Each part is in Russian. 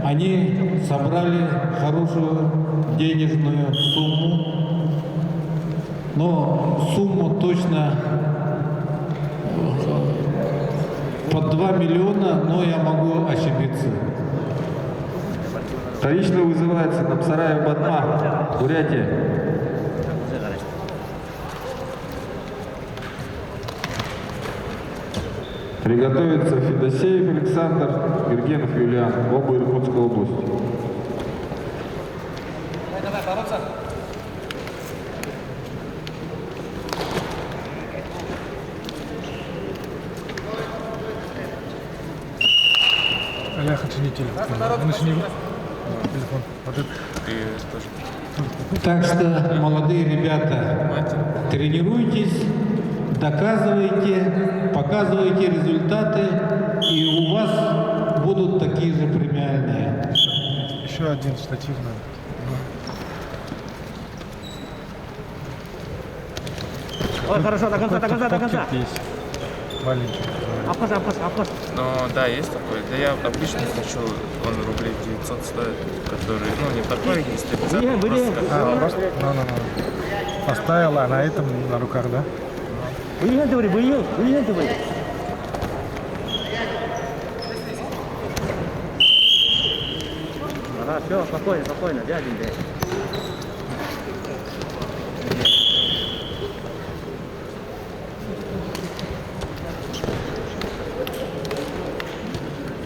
Они собрали хорошую денежную сумму, но сумму точно под 2 миллиона, но я могу ошибиться. Вторично вызывается Намсараев Батма, Бурятия. Приготовится Федосеев Александр, Гергенов Юлиан, оба Иркутской области. Давай, бороться. Я хочу не телефон. Он еще не телефон. Вот это. Так что, молодые ребята, тренируйтесь, доказывайте, показывайте результаты, и у вас будут такие же премиальные. Еще один штатив надо. Ой, хорошо, до конца, до конца, до конца. Есть. Маленький. Обход. Ну да, есть такой. Да я обычно хочу, он рублей 900 стоит, который, ну не такой, не стабилизатор, просто Ну. Поставила, а на этом на руках, да? Выигрывай. Ага, все, спокойно, дяденька.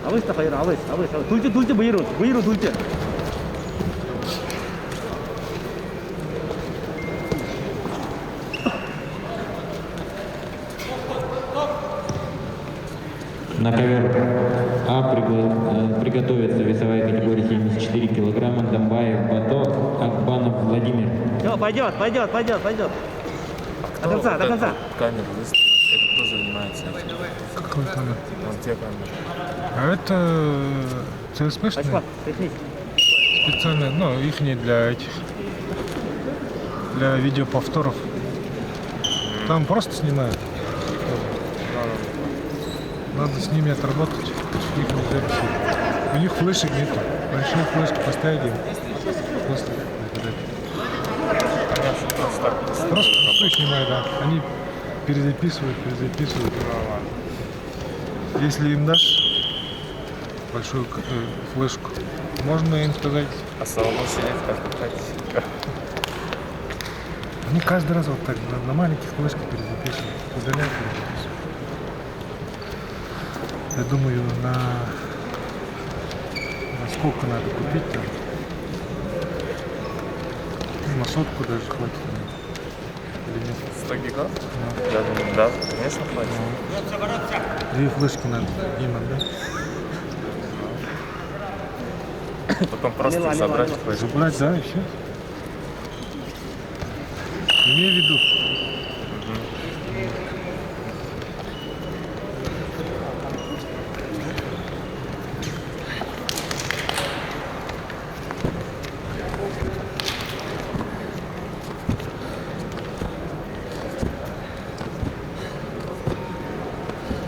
Авыз тахайыр, авыз. Дульте, быйру, дульте. На ковер приготовится весовая категория 74 килограмма. Домбаев Бато, Акбанов Владимир. Все, пойдет. До конца. Камеру выставил, это кто занимается этим? Какой камер? Вон те камеры. А это ЦСПшные? Пошла, прикнись. Специально, ну, их не для этих. Для видеоповторов. Там просто снимают. Надо с ними отработать. Их нельзя писать. У них флешек нету. Большие флешки поставили. Просто Просто так. просто пустой снимают, да. Они перезаписывают. Если им дашь большую флешку, можно им сказать. А самому сидеть как хотите. Они каждый раз вот так на маленьких флешках перезаписывают. Удаляют, перезаписывают. Я думаю, на сколько надо купить там? На сотку даже хватит. Или нет? 100 гигов? Я думаю, да, конечно, хватит. 2 флешки надо им отдать. Потом просто их забрать хватит. Забрать, да, и все. Имей в виду.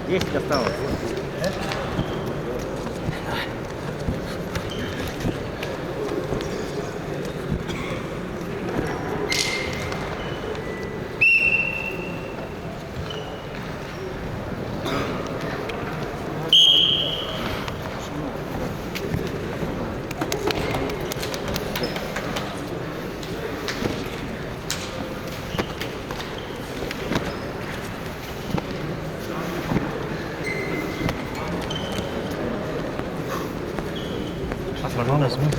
Есть осталось. Мама смотрит.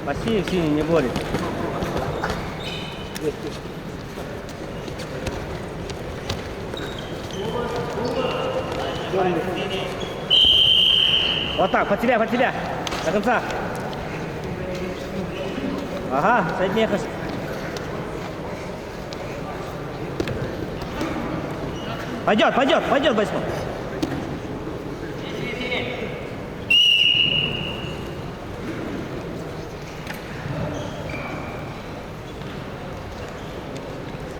Васильев синий не борет. Вот так, под тебя, до конца. Ага, Сайдмехаш. Пойдет, 8.